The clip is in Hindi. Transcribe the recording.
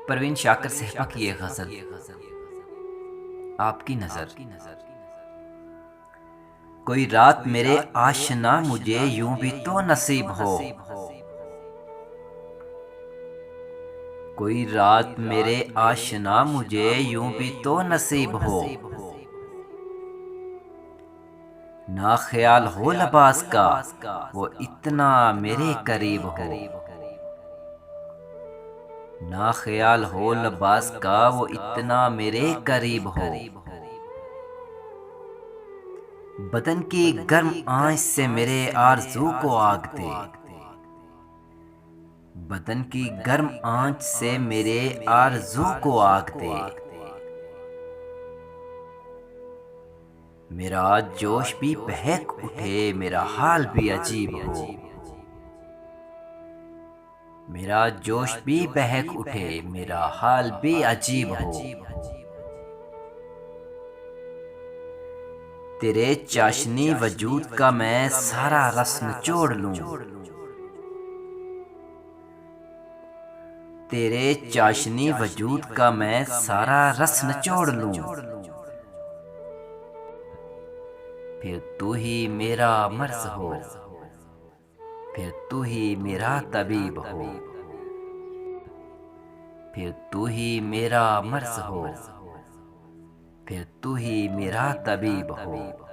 परवीन शाकर सहपा की ये गजल आपकी नजर। कोई रात मेरे आशना मुझे यूं भी तो नसीब हो, कोई रात मेरे आशना मुझे यूं भी तो नसीब हो। ना ख्याल हो लबास का वो इतना मेरे करीब हो, ना ख्याल हो लबास का वो इतना मेरे करीब हो। बदन की गर्म आंच से मेरे आरज़ू को आग दे, बदन की गर्म आंच से मेरे आरज़ू को आग दे। मेरा जोश भी बहक उठे, मेरा हाल भी अजीब हो, मेरा जोश भी बहक उठे, मेरा हाल भी अजीब हो। तेरे चाशनी वजूद का मैं सारा रस निचोड़ लूं, तेरे चाशनी वजूद का मैं सारा रस निचोड़ लूं। फिर तू ही मेरा मर्ज हो, फिर तू ही मेरा तबीब हो, फिर तू ही मेरा मर्ज हो, फिर तू ही मेरा तबीब हो।